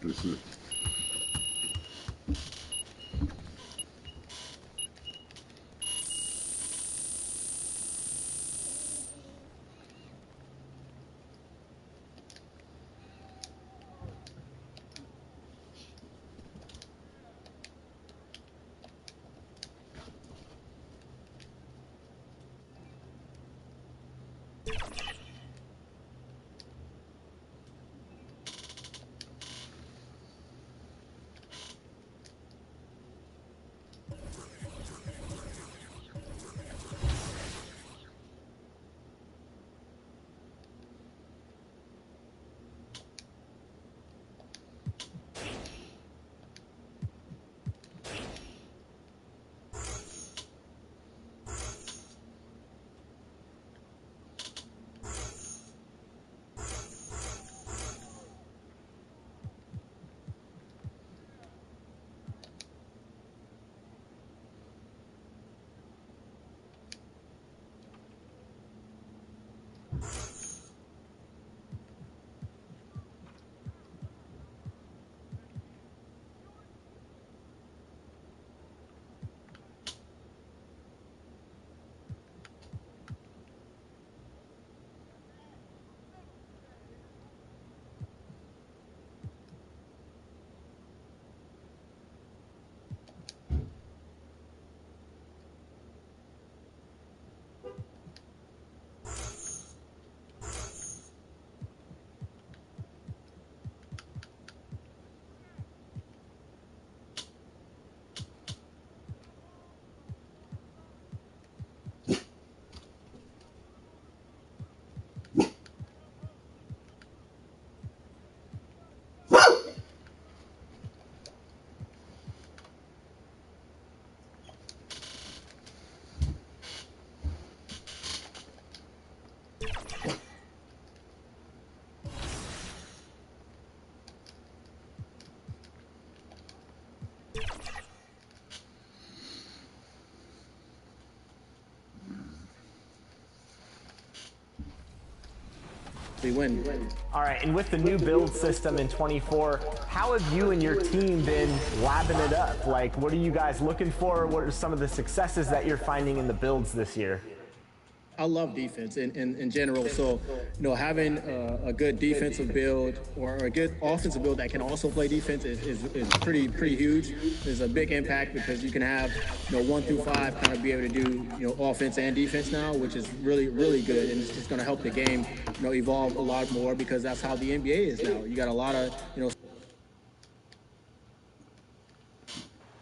That's it. we win. All right, and with the new build system in 24, how have you and your team been labbing it up? Like, what are you guys looking for? What are some of the successes that you're finding in the builds this year? I love defense in general. So, having a good defensive build or a good offensive build that can also play defense is pretty huge. There's a big impact because you can have 1 through 5 kind of be able to do offense and defense now, which is really good, and it's going to help the game evolve a lot more because that's how the NBA is now. You got a lot of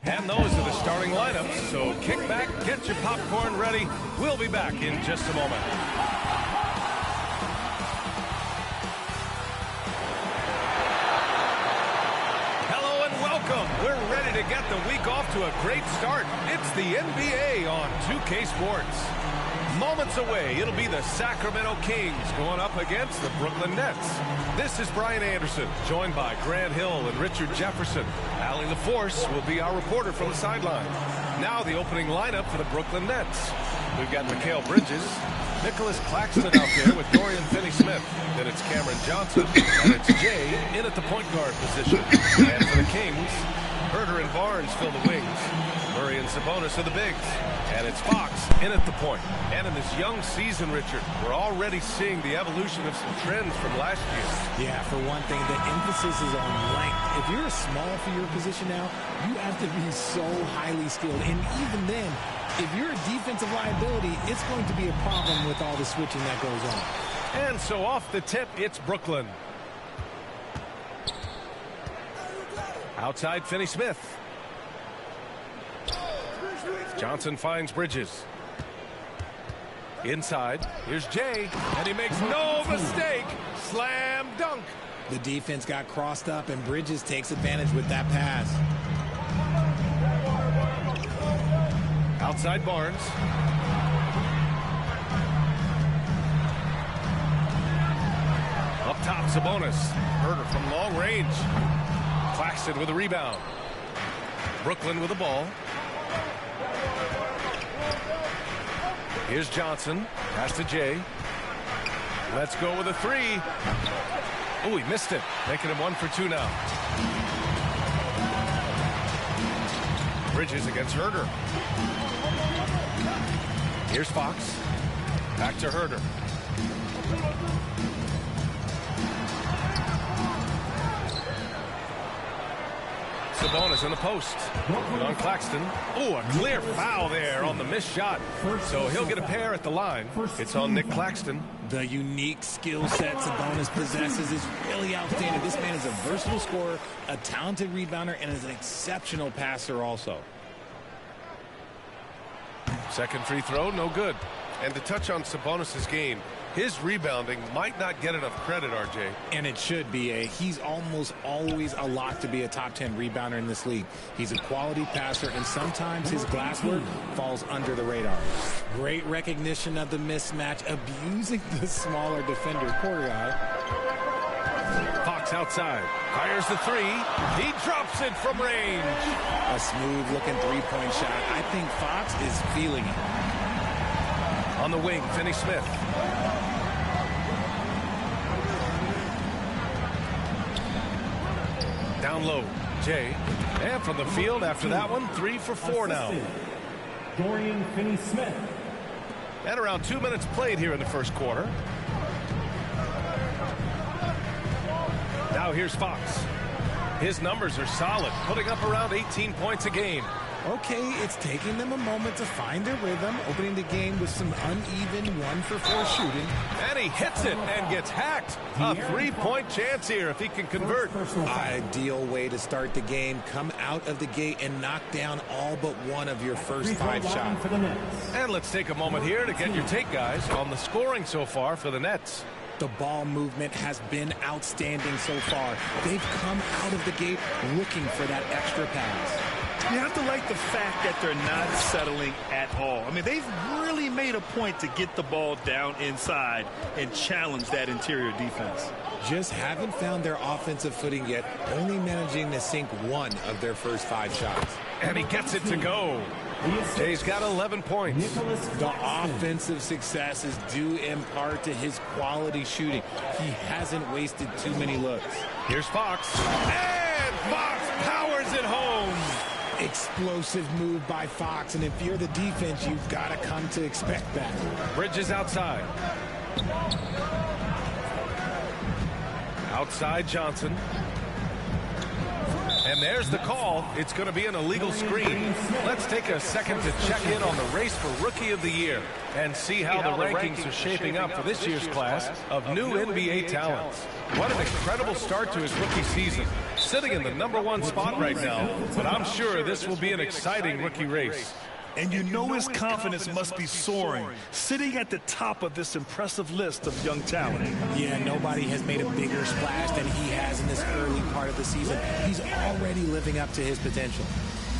And those are the starting lineups, so kick back, get your popcorn ready. We'll be back in just a moment. Hello and welcome. We're ready to get the week off to a great start. It's the NBA on 2K Sports. Moments away, it'll be the Sacramento Kings going up against the Brooklyn Nets. This is Brian Anderson, joined by Grant Hill and Richard Jefferson. Allie LaForce will be our reporter from the sideline. Now the opening lineup for the Brooklyn Nets. We've got Mikal Bridges, Nicholas Claxton out there with Dorian Finney-Smith. Then it's Cameron Johnson, and it's Jay in at the point guard position. And for the Kings, Herter and Barnes fill the wings. Murray and Sabonis are the bigs. And it's Fox in at the point. And in this young season, Richard, we're already seeing the evolution of some trends from last year. Yeah, for one thing, the emphasis is on length. If you're small for your position now, you have to be so highly skilled. And even then, if you're a defensive liability, it's going to be a problem with all the switching that goes on. And so off the tip, it's Brooklyn. Outside, Finney-Smith. Johnson finds Bridges. Inside, here's Jay, and he makes no mistake. Slam dunk. The defense got crossed up, and Bridges takes advantage with that pass. Outside Barnes. Up top, Sabonis. Herter from long range. Claxton with a rebound. Brooklyn with the ball. Here's Johnson. Pass to Jay. Let's go with a three. Oh, he missed it. Making him 1 for 2 now. Bridges against Herter. Here's Fox. Back to Herter. Sabonis in the post. On Claxton. Oh, a clear foul there on the missed shot. So he'll get a pair at the line. It's on Nick Claxton. The unique skill set Sabonis possesses is really outstanding. This man is a versatile scorer, a talented rebounder, and is an exceptional passer also. Second free throw, no good. And to touch on Sabonis' game, his rebounding might not get enough credit, RJ. And it should be. He's almost always a lock to be a top 10 rebounder in this league. He's a quality passer, and sometimes his glass work falls under the radar. Great recognition of the mismatch, abusing the smaller defender. Poor guy. Fox outside. Fires the three. He drops it from range. A smooth-looking three-point shot. I think Fox is feeling it. On the wing, Finney-Smith. Down low, Jay. And from the field after that one, 3 for 4 now. Dorian Finney-Smith. And around 2 minutes played here in the first quarter. Now here's Fox. His numbers are solid, putting up around 18 points a game. Okay, it's taking them a moment to find their rhythm, opening the game with some uneven 1 for 4 shooting. And he hits it and gets hacked. A 3-point chance here if he can convert. Ideal way to start the game. Come out of the gate and knock down all but one of your first 5 shots. And let's take a moment here to get your take, guys, on the scoring so far for the Nets. The ball movement has been outstanding so far. They've come out of the gate looking for that extra pass. You have to like the fact that they're not settling at all. I mean, they've really made a point to get the ball down inside and challenge that interior defense. Just haven't found their offensive footing yet, only managing to sink 1 of their first 5 shots. And he gets it to go. Jay's got 11 points. The offensive successes due in part to his quality shooting. He hasn't wasted too many looks. Here's Fox. And Fox powers it home. Explosive move by Fox, and if you're the defense, you've got to come to expect that. Bridges outside. Outside Johnson. And there's the call. It's going to be an illegal screen. Let's take a second to check in on the race for Rookie of the Year and see how the rankings are shaping up for this year's class of new NBA talents. What an incredible start to his rookie season. Sitting in the #1 spot right now, but I'm sure this will be an exciting rookie race. And you know his confidence must be soaring, sitting at the top of this impressive list of young talent. Yeah, nobody has made a bigger splash than he has in this early part of the season. He's already living up to his potential.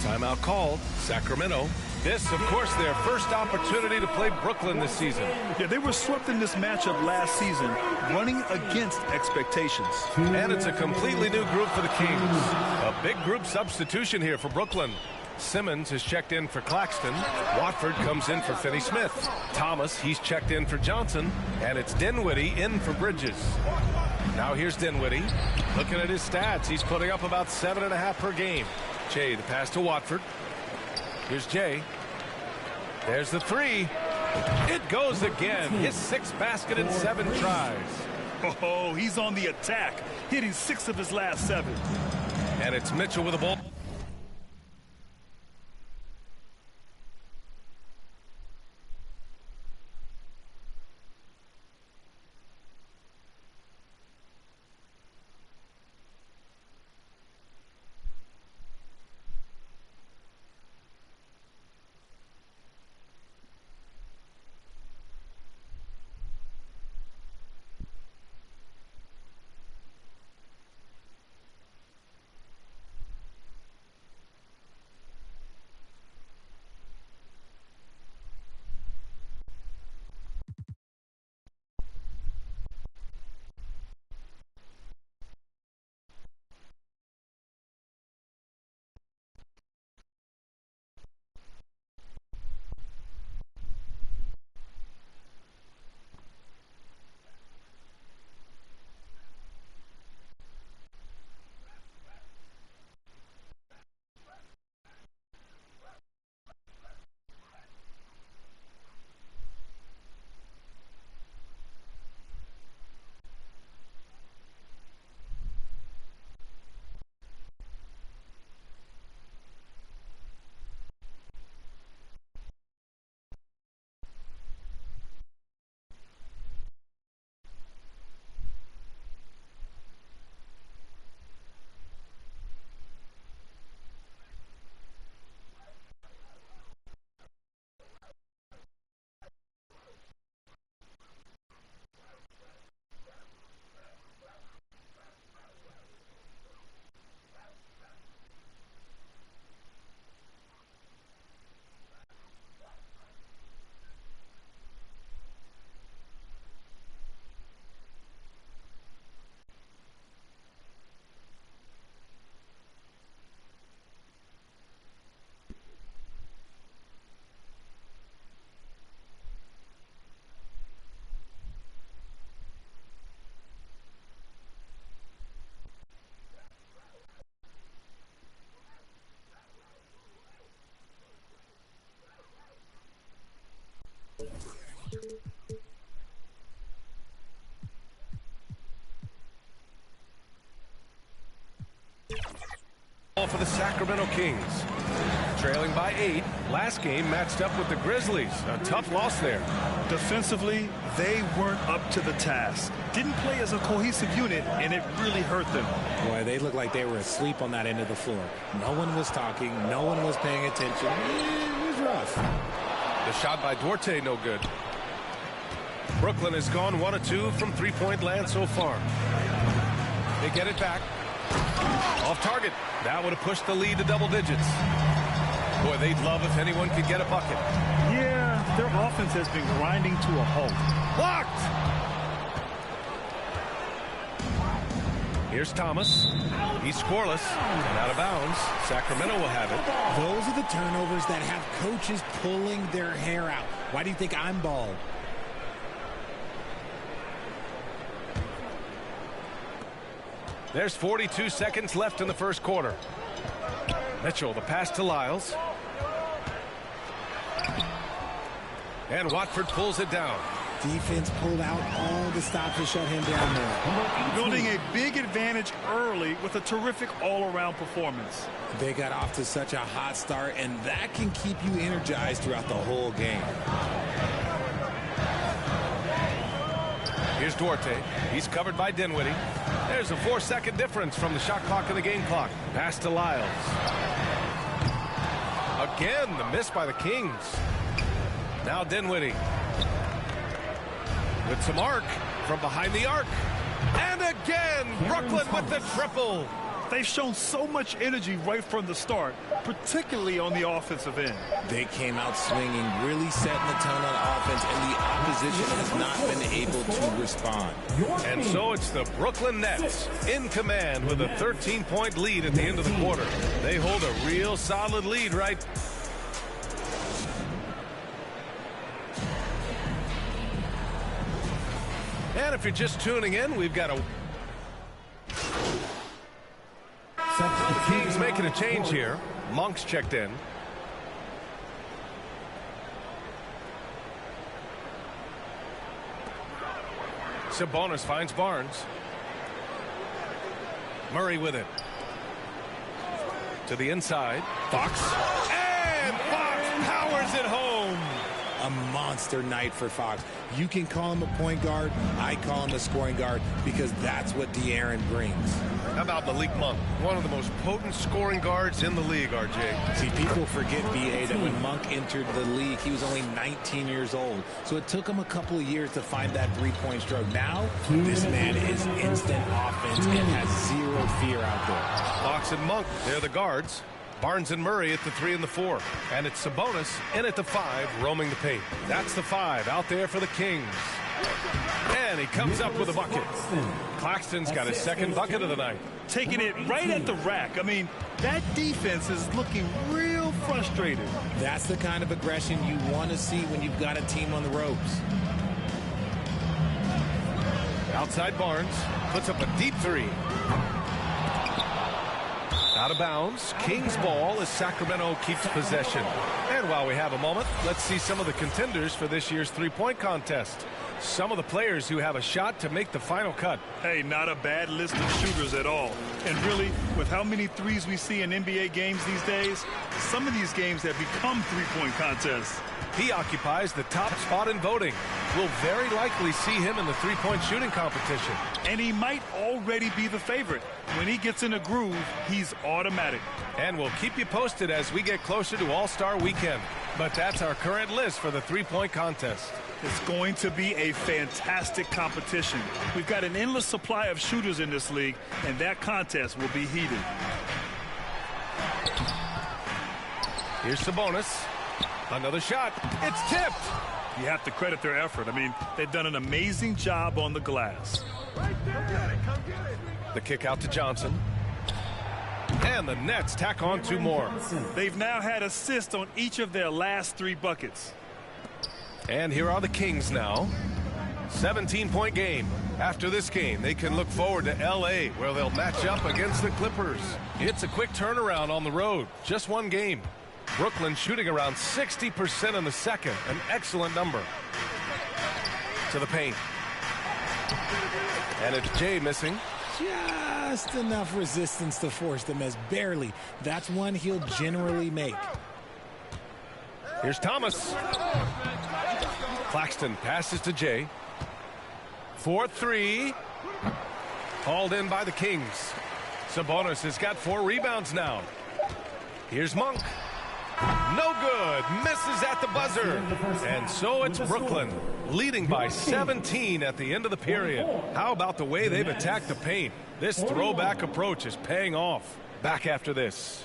Timeout called. Sacramento. This, of course, their first opportunity to play Brooklyn this season. Yeah, they were swept in this matchup last season, running against expectations. And it's a completely new group for the Kings. A big group substitution here for Brooklyn. Simmons has checked in for Claxton. Watford comes in for Finney-Smith. Thomas, he's checked in for Johnson. And it's Dinwiddie in for Bridges. Now here's Dinwiddie. Looking at his stats, he's putting up about 7.5 per game. Jay, the pass to Watford. Here's Jay. There's the three. It goes again. His 6th basket in 7 tries. Oh, he's on the attack, hitting 6 of his last 7. And it's Mitchell with the ball. For the Sacramento Kings. Trailing by 8. Last game matched up with the Grizzlies. A tough loss there. Defensively, they weren't up to the task. Didn't play as a cohesive unit, and it really hurt them. Boy, they looked like they were asleep on that end of the floor. No one was talking. No one was paying attention. It was rough. The shot by Duarte, no good. Brooklyn has gone 1 of 2 from three-point land so far. They get it back. Off target. That would have pushed the lead to double digits. Boy, they'd love if anyone could get a bucket. Yeah, their offense has been grinding to a halt. Blocked! Here's Thomas. He's scoreless and out of bounds. Sacramento will have it. Those are the turnovers that have coaches pulling their hair out. Why do you think I'm bald? There's 42 seconds left in the first quarter. Mitchell, the pass to Lyles. And Watford pulls it down. Defense pulled out all the stops to shut him down there. Building a big advantage early with a terrific all-around performance. They got off to such a hot start, and that can keep you energized throughout the whole game. Here's Duarte. He's covered by Dinwiddie. There's a 4-second difference from the shot clock and the game clock. Pass to Lyles. Again, the miss by the Kings. Now Dinwiddie. With some arc from behind the arc. And again, Brooklyn with the triple. They've shown so much energy right from the start, particularly on the offensive end. They came out swinging, really setting the tone on offense, and the opposition has not been able to respond. And so it's the Brooklyn Nets in command with a 13-point lead at the end of the quarter. They hold a real solid lead, right? And if you're just tuning in, we've got a... The Kings making a change here. Monk's checked in. Sabonis finds Barnes. Murray with it. To the inside. Fox. And Fox powers it home. A monster night for Fox. You can call him a point guard. I call him a scoring guard because that's what De'Aaron brings. How about Malik Monk? One of the most potent scoring guards in the league, RJ. See, people forget, B.A., that when Monk entered the league, he was only 19 years old. So it took him a couple of years to find that three-point stroke. Now, this man is instant offense and has zero fear out there. Fox and Monk, they're the guards. Barnes and Murray at the 3 and the 4. And it's Sabonis in at the 5, roaming the paint. That's the 5 out there for the Kings. And he comes up with a bucket. Claxton's got his second bucket of the night. Taking it right at the rack. I mean, that defense is looking real frustrated. That's the kind of aggression you want to see when you've got a team on the ropes. Outside Barnes puts up a deep 3. Out of bounds. Kings ball as Sacramento keeps possession. And while we have a moment, let's see some of the contenders for this year's three-point contest. Some of the players who have a shot to make the final cut. Hey, not a bad list of shooters at all. And really, with how many threes we see in NBA games these days, some of these games have become three-point contests. He occupies the top spot in voting. We'll very likely see him in the three-point shooting competition. And he might already be the favorite. When he gets in a groove, he's automatic. And we'll keep you posted as we get closer to All-Star Weekend. But that's our current list for the three-point contest. It's going to be a fantastic competition. We've got an endless supply of shooters in this league, and that contest will be heated. Here's Sabonis. Another shot. It's tipped. You have to credit their effort. I mean, they've done an amazing job on the glass. The kick out to Johnson. And the Nets tack on 2 more. They've now had assists on each of their last 3 buckets. And here are the Kings now. 17-point game. After this game, they can look forward to L.A., where they'll match up against the Clippers. It's a quick turnaround on the road. Just 1 game. Brooklyn shooting around 60% in the second. An excellent number. To the paint. And it's Jay missing. Just enough resistance to force them as barely. That's one he'll generally make. Here's Thomas. Claxton passes to Jay. 4-3. Hauled in by the Kings. Sabonis has got 4 rebounds now. Here's Monk. No good. Misses at the buzzer. And so it's Brooklyn leading by 17 at the end of the period. How about the way they've attacked the paint? This throwback approach is paying off. Back after this.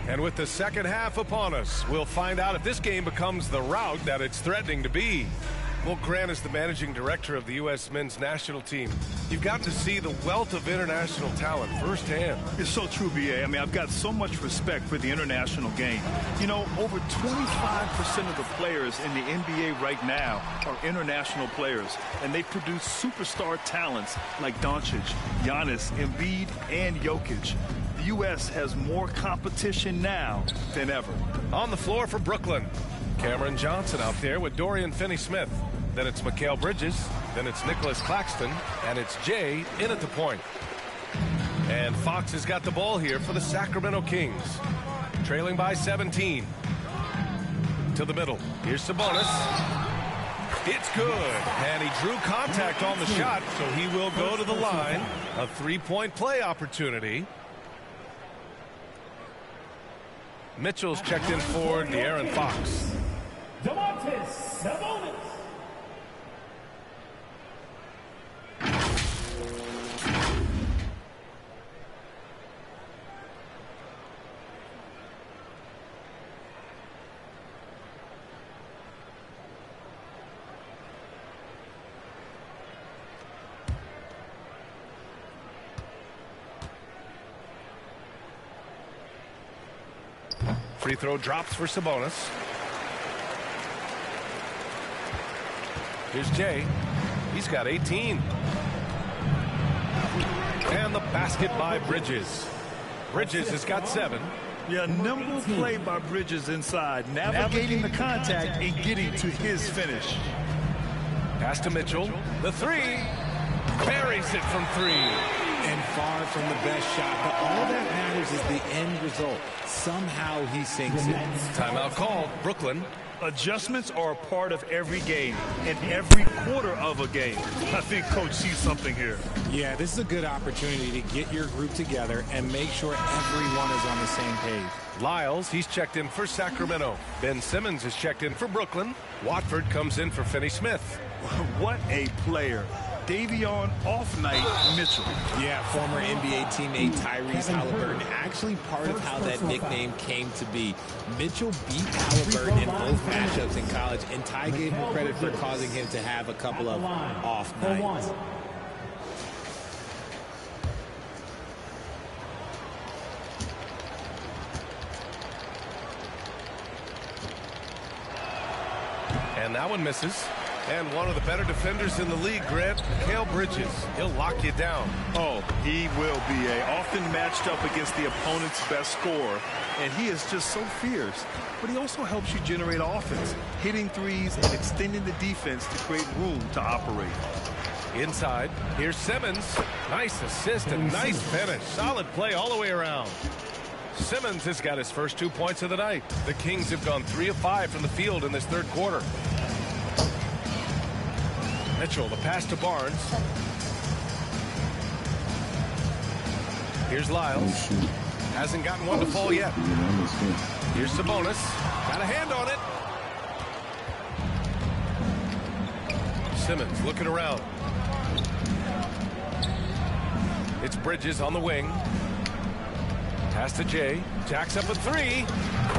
And with the second half upon us, we'll find out if this game becomes the rout that it's threatening to be. Well, Grant is the managing director of the U.S. men's national team. You've gotten to see the wealth of international talent firsthand. It's so true, B.A. I mean, I've got so much respect for the international game. You know, over 25% of the players in the NBA right now are international players, and they produce superstar talents like Doncic, Giannis, Embiid, and Jokic. The U.S. has more competition now than ever. On the floor for Brooklyn, Cameron Johnson out there with Dorian Finney-Smith. Then it's Mikal Bridges. Then it's Nicholas Claxton. And it's Jay in at the point. And Fox has got the ball here for the Sacramento Kings. Trailing by 17. To the middle. Here's Sabonis. It's good. And he drew contact on the shot, so he will go to the line. A three-point play opportunity. Mitchell's checked in for De'Aaron Fox. Sabonis. Free throw drops for Sabonis. Here's Jay. He's got 18. And the basket by Bridges. Bridges has got 7. Yeah, nimble play by Bridges inside, navigating the contact and getting to his finish. Pass to Mitchell. The three. Buries it from 3. And far from the best shot, but all that matters is the end result. Somehow he sinks it. Timeout called. Brooklyn. Adjustments are a part of every game and every quarter of a game. I think Coach sees something here. Yeah, this is a good opportunity to get your group together and make sure everyone is on the same page. Lyles, he's checked in for Sacramento. Ben Simmons is checked in for Brooklyn. Watford comes in for Finney-Smith. What a player. Davion off-night Mitchell. Yeah, former NBA teammate Tyrese Halliburton. Actually part of how that nickname came to be. Mitchell beat Halliburton in both matchups in college, and Ty gave him credit for causing him to have a couple of off nights. And that one misses. And one of the better defenders in the league, Grant, Mikal Bridges. He'll lock you down. Oh, he will be often matched up against the opponent's best scorer. And he is just so fierce. But he also helps you generate offense, hitting threes and extending the defense to create room to operate. Inside, here's Simmons. Nice assist and nice finish. Solid play all the way around. Simmons has got his first 2 points of the night. The Kings have gone 3 of 5 from the field in this third quarter. Mitchell, the pass to Barnes. Here's Lyles. Hasn't gotten one to fall yet. Here's Sabonis. Got a hand on it. Simmons looking around. It's Bridges on the wing. Pass to Jay. Jacks up a 3.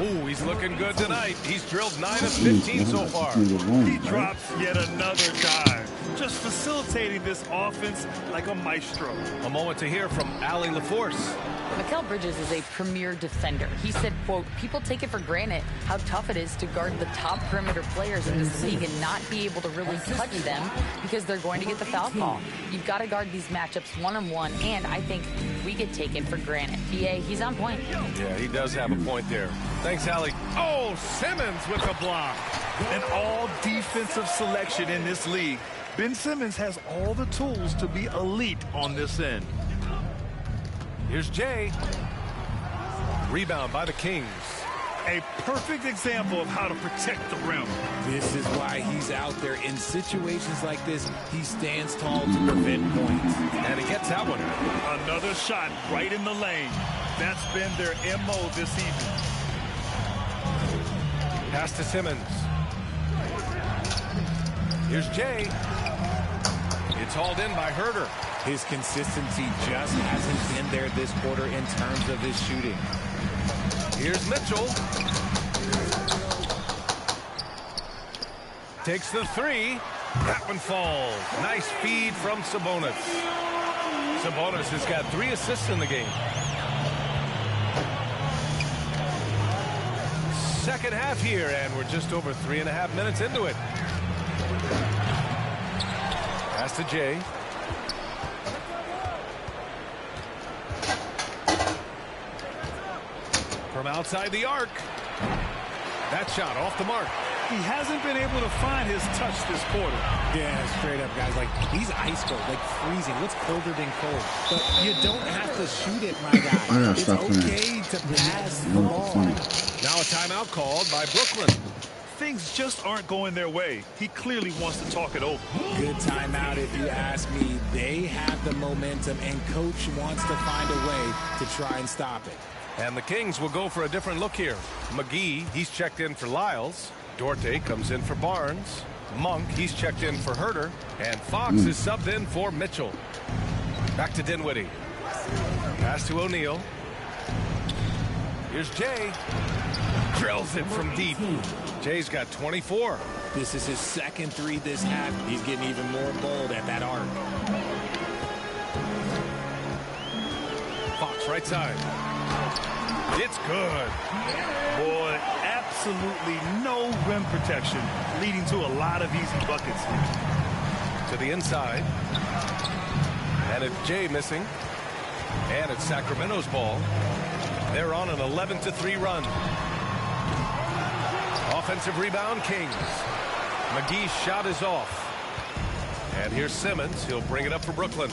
Ooh, he's looking good tonight. He's drilled 9 of 15 so far. He drops yet another dive, just facilitating this offense like a maestro. A moment to hear from Allie LaForce. Mikal Bridges is a premier defender. He said, quote, people take it for granted how tough it is to guard the top perimeter players in this league and not be able to really touch them because they're going to get the foul call. You've got to guard these matchups one-on-one, and I think we get taken for granted. BA, he's on point. Yeah, he does have a point there. Thanks, Allie. Oh, Simmons with the block. An all-defensive selection in this league. Ben Simmons has all the tools to be elite on this end. Here's Jay. Rebound by the Kings. A perfect example of how to protect the rim. This is why he's out there. In situations like this, he stands tall to prevent points. And he gets that one. Another shot right in the lane. That's been their MO this evening. Pass to Simmons. Here's Jay. It's hauled in by Herter. His consistency just hasn't been there this quarter in terms of his shooting. Here's Mitchell. Takes the three. That one falls. Nice feed from Sabonis. Sabonis has got 3 assists in the game. Second half here, and we're just over 3.5 minutes into it. Pass to Jay. From outside the arc. That shot off the mark. He hasn't been able to find his touch this quarter. Yeah, straight up, guys. Like, he's ice cold, like freezing. What's colder than cold? But you don't have to shoot it, my guy. It's okay to pass the ball. Now a timeout called by Brooklyn. Things just aren't going their way. He clearly wants to talk it over. Good timeout, if you ask me. They have the momentum, and Coach wants to find a way to try and stop it. And the Kings will go for a different look here. McGee, he's checked in for Lyles. Dorte comes in for Barnes. Monk, he's checked in for Herter. And Fox is subbed in for Mitchell. Back to Dinwiddie. Pass to O'Neal. Here's Jay. Drills it from deep. Jay's got 24. This is his second 3 this half. He's getting even more bold at that arc. Fox right side. It's good. Boy, absolutely no rim protection, leading to a lot of easy buckets. To the inside. And it's Jay missing. And it's Sacramento's ball. They're on an 11-3 run. Offensive rebound, Kings. McGee's shot is off. And here's Simmons. He'll bring it up for Brooklyn.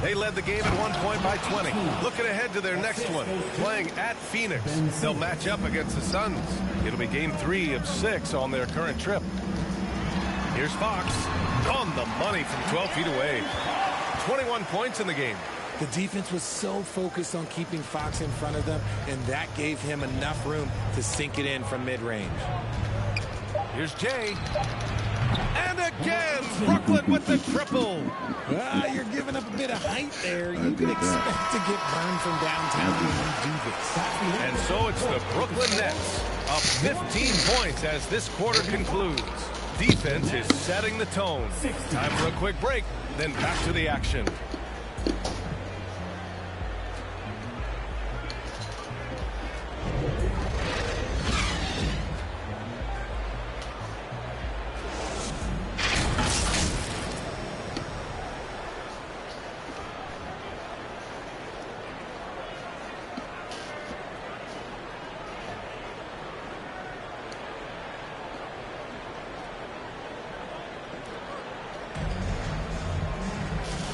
They led the game at 1 point by 20. Looking ahead to their next one, playing at Phoenix. They'll match up against the Suns. It'll be game 3 of 6 on their current trip. Here's Fox on the money from 12 feet away. 21 points in the game. The defense was so focused on keeping Fox in front of them, and that gave him enough room to sink it in from mid-range. Here's Jay. And again, Brooklyn with the triple. You're giving up a bit of height there. You can expect to get burned from downtown when you do this. And so it's the Brooklyn Nets up 15 points as this quarter concludes. Defense is setting the tone. Time for a quick break, then back to the action.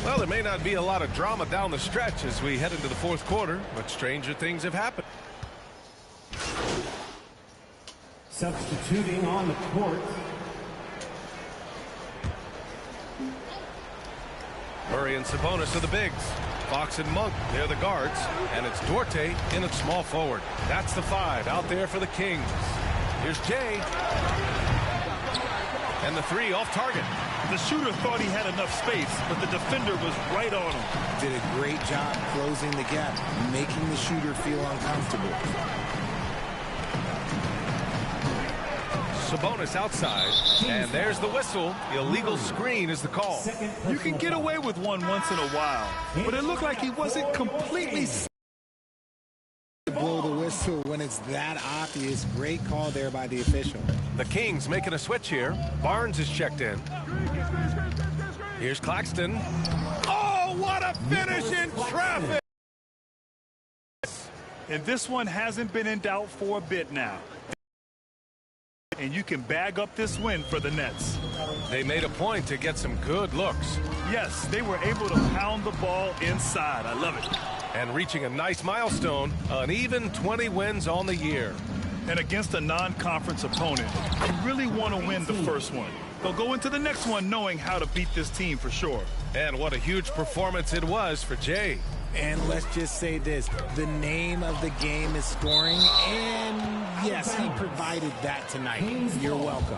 Well, there may not be a lot of drama down the stretch as we head into the fourth quarter, but stranger things have happened. Substituting on the court. Murray and Sabonis are the bigs. Fox and Monk, they're the guards. And it's Dorte in at small forward. That's the 5 out there for the Kings. Here's Jay. And the 3 off target. The shooter thought he had enough space, but the defender was right on him. Did a great job closing the gap, making the shooter feel uncomfortable. Sabonis outside, and there's the whistle. The illegal screen is the call. You can get away with one once in a while, but it looked like he wasn't completely... Blow the whistle when it's that obvious. Great call there by the official. The Kings making a switch here. Barnes is checked in. Here's Claxton. Oh, what a finish in traffic! And this one hasn't been in doubt for a bit now. And you can bag up this win for the Nets. They made a point to get some good looks. Yes, they were able to pound the ball inside. I love it. And reaching a nice milestone, an even 20 wins on the year. And against a non-conference opponent, you really want to win the first one. They'll go into the next one knowing how to beat this team for sure. And what a huge performance it was for Jay. And let's just say this, the name of the game is scoring, and yes, he provided that tonight. You're welcome.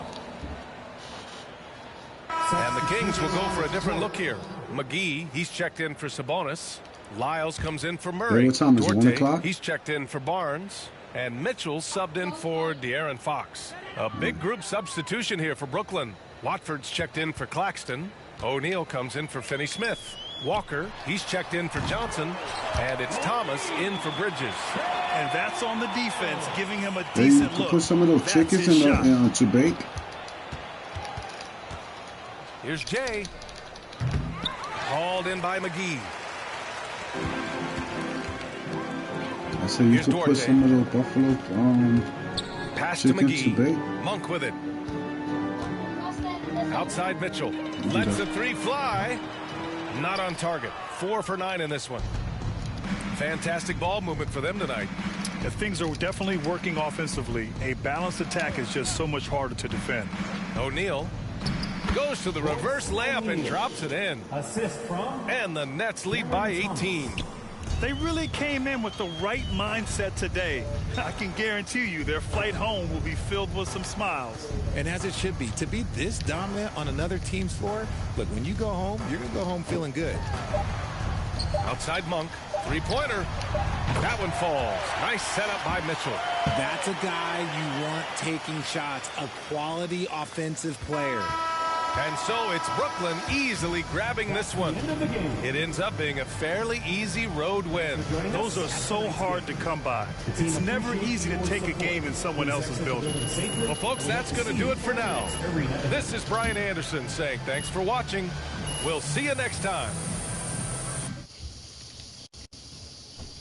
And the Kings will go for a different look here. McGee, he's checked in for Sabonis. Lyles comes in for Murray. What time is it? 1 o'clock? He's checked in for Barnes. And Mitchell subbed in for De'Aaron Fox. A big group substitution here for Brooklyn. Watford's checked in for Claxton. O'Neal comes in for Finney-Smith. Walker, he's checked in for Johnson. And it's Thomas in for Bridges. And that's on the defense, giving him a decent look. Put some of those chickens in to bake. Here's Jay. Called in by McGee. I said you could put some of those Buffalo pass to McGee. Monk with it. Outside Mitchell. Lets the three fly. Not on target. 4 for 9 in this one. Fantastic ball movement for them tonight. If things are definitely working offensively, a balanced attack is just so much harder to defend. O'Neal goes to the reverse layup and drops it in. Assist from. And the Nets lead by 18. They really came in with the right mindset today. I can guarantee you their flight home will be filled with some smiles. And as it should be. To be this dominant on another team's floor, look, when you go home, you're going to go home feeling good. Outside Monk. Three-pointer. That one falls. Nice setup by Mitchell. That's a guy you want taking shots. A quality offensive player. And so it's Brooklyn easily grabbing this one. It ends up being a fairly easy road win. Those are so hard to come by. It's never easy to take a game in someone else's building. Well, folks, that's going to do it for now. This is Brian Anderson saying thanks for watching. We'll see you next time.